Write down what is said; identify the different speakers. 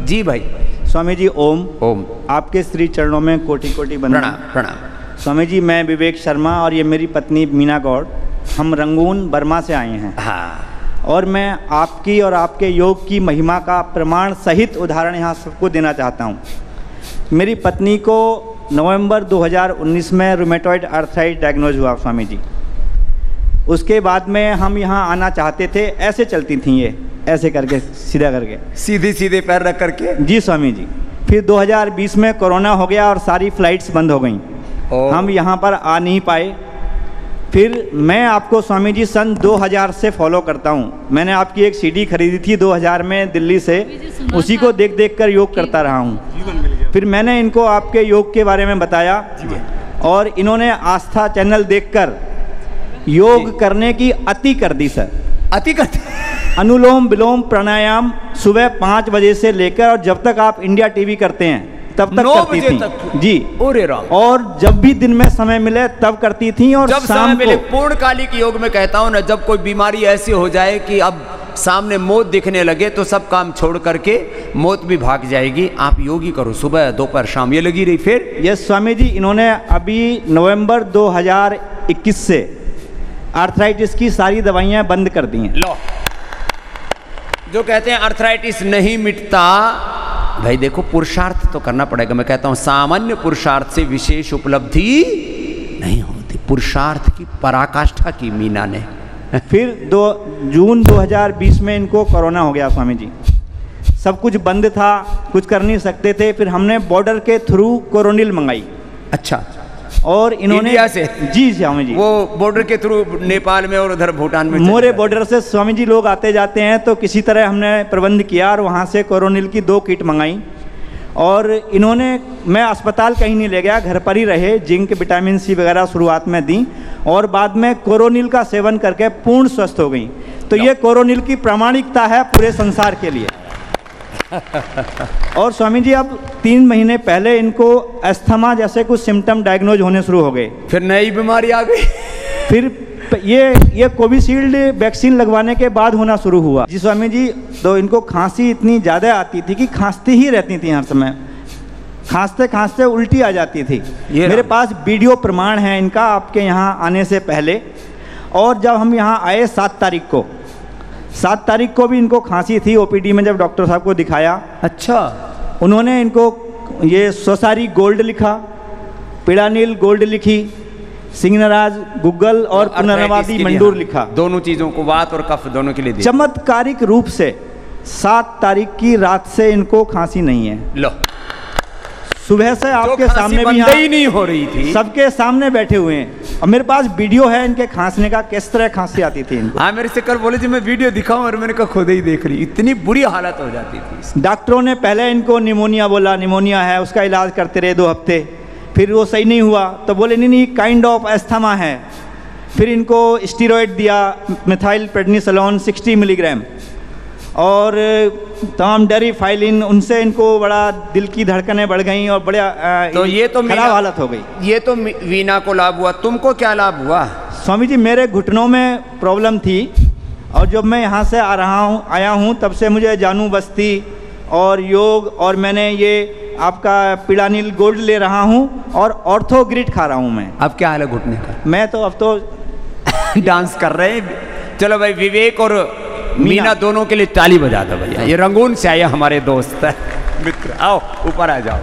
Speaker 1: जी भाई।
Speaker 2: स्वामी जी ओम।
Speaker 1: ओम।
Speaker 2: आपके श्री चरणों में कोटि कोटि बंदन।
Speaker 1: प्रणाम प्रणाम।
Speaker 2: स्वामी जी मैं विवेक शर्मा और ये मेरी पत्नी मीना गौड़, हम रंगून बर्मा से आए हैं।
Speaker 1: हाँ।
Speaker 2: और मैं आपकी और आपके योग की महिमा का प्रमाण सहित उदाहरण यहाँ सबको देना चाहता हूँ। मेरी पत्नी को नवंबर 2019 में रूमेटॉइड आर्थराइटिस डायग्नोज हुआ स्वामी जी। उसके बाद में हम यहाँ आना चाहते थे, ऐसे चलती थी ये, ऐसे करके सीधा करके,
Speaker 1: सीधे सीधे पैर रख करके।
Speaker 2: जी स्वामी जी। फिर 2020 में कोरोना हो गया और सारी फ्लाइट्स बंद हो गई, हम यहाँ पर आ नहीं पाए। फिर मैं आपको स्वामी जी सन 2000 से फॉलो करता हूँ। मैंने आपकी एक सीडी खरीदी थी 2000 में दिल्ली से, उसी को देख देख कर योग करता रहा हूँ। फिर मैंने इनको आपके योग के बारे में बताया और इन्होंने आस्था चैनल देखकर योग करने की अति कर दी सर।
Speaker 1: अति कर दी।
Speaker 2: अनुलोम विलोम प्राणायाम सुबह 5 बजे से लेकर और जब तक आप इंडिया टीवी करते हैं तब तक करती थी जी।
Speaker 1: ओरे राम।
Speaker 2: और जब भी दिन में समय मिले तब करती थी। और
Speaker 1: जब समय मिले, पूर्णकालिक योग में कहता हूँ ना, जब कोई बीमारी ऐसी हो जाए कि अब सामने मौत दिखने लगे तो सब काम छोड़ करके मौत भी भाग जाएगी, आप योगी करो सुबह दोपहर शाम। ये लगी रही फिर।
Speaker 2: यस स्वामी जी। इन्होंने अभी नवंबर 2021 से आर्थराइटिस की सारी दवाइयाँ बंद कर दी हैं।
Speaker 1: लो, जो कहते हैं आर्थराइटिस नहीं मिटता, भाई देखो पुरुषार्थ तो करना पड़ेगा। मैं कहता हूं सामान्य पुरुषार्थ से विशेष उपलब्धि नहीं होती, पुरुषार्थ की पराकाष्ठा की मीना ने।
Speaker 2: फिर जून 2020 में इनको कोरोना हो गया स्वामी जी। सब कुछ बंद था, कुछ कर नहीं सकते थे। फिर हमने बॉर्डर के थ्रू कोरोनिल मंगाई।
Speaker 1: अच्छा।
Speaker 2: और इन्होंने
Speaker 1: इंडिया से?
Speaker 2: जी स्वामी जी।
Speaker 1: वो बॉर्डर के थ्रू नेपाल में और उधर भूटान में
Speaker 2: मोरे बॉर्डर से स्वामी जी लोग आते जाते हैं, तो किसी तरह हमने प्रबंध किया और वहाँ से कोरोनिल की 2 किट मंगाई। और इन्होंने, मैं अस्पताल कहीं नहीं ले गया, घर पर ही रहे, जिंक विटामिन सी वगैरह शुरुआत में दी और बाद में कोरोनिल का सेवन करके पूर्ण स्वस्थ हो गई। तो ये कोरोनिल की प्रामाणिकता है पूरे संसार के लिए। और स्वामी जी अब 3 महीने पहले इनको अस्थमा जैसे कुछ सिम्टम डायग्नोज होने शुरू हो गए।
Speaker 1: फिर नई बीमारी आ गई।
Speaker 2: फिर ये कोविशील्ड वैक्सीन लगवाने के बाद होना शुरू हुआ जी स्वामी जी। तो इनको खांसी इतनी ज़्यादा आती थी कि खांसती ही रहती थी, हर समय खांसते खांसते उल्टी आ जाती थी। मेरे पास वीडियो प्रमाण है इनका आपके यहाँ आने से पहले। और जब हम यहाँ आए 7 तारीख को भी इनको खांसी थी। ओपीडी में जब डॉक्टर साहब को दिखाया,
Speaker 1: अच्छा,
Speaker 2: उन्होंने इनको ये सोसारी गोल्ड लिखा, पिड़ानील गोल्ड लिखी, सिंगनराज गुग्गल और पुनर्नवादी मंडूर लिखा।
Speaker 1: दोनों चीज़ों को, वात और कफ दोनों के लिए दिया।
Speaker 2: चमत्कारिक रूप से 7 तारीख की रात से इनको खांसी नहीं है।
Speaker 1: लो,
Speaker 2: सुबह से आपके सामने भी
Speaker 1: ही नहीं हो रही थी,
Speaker 2: सबके सामने बैठे हुए हैं। और मेरे पास वीडियो है इनके खांसने का, किस तरह खांसी आती थी इनको।
Speaker 1: हाँ, मेरे से कल बोले जी मैं वीडियो दिखाऊं, और मैंने कहा खुद ही देख ली, इतनी बुरी हालत हो जाती थी।
Speaker 2: डॉक्टरों ने पहले इनको निमोनिया बोला, निमोनिया है, उसका इलाज करते रहे 2 हफ्ते। फिर वो सही नहीं हुआ तो बोले नहीं काइंड ऑफ अस्थमा है। फिर इनको स्टीरॉयड दिया, मिथाइल प्रेडनिसोलोन 60 मिलीग्राम और तमाम डेरिफाइलिन। उनसे इनको बड़ा दिल की धड़कनें बढ़ गई और बड़ा
Speaker 1: तो ये तो
Speaker 2: खराब हालत हो गई।
Speaker 1: ये तो वीना को लाभ हुआ, तुमको क्या लाभ हुआ?
Speaker 2: स्वामी जी मेरे घुटनों में प्रॉब्लम थी और जब मैं यहाँ से आया हूँ तब से मुझे जानू बस्ती और योग, और मैंने ये आपका पिड़ानील गोल्ड ले रहा हूँ और ऑर्थोग्रिड खा रहा हूँ मैं।
Speaker 1: अब क्या हाल है घुटने का?
Speaker 2: मैं तो अब तो
Speaker 1: डांस कर रहे हैं। चलो भाई, विवेक और मीना दोनों के लिए ताली बजा दो भैया। ये रंगून से आए हमारे दोस्त मित्र। आओ ऊपर आ जाओ।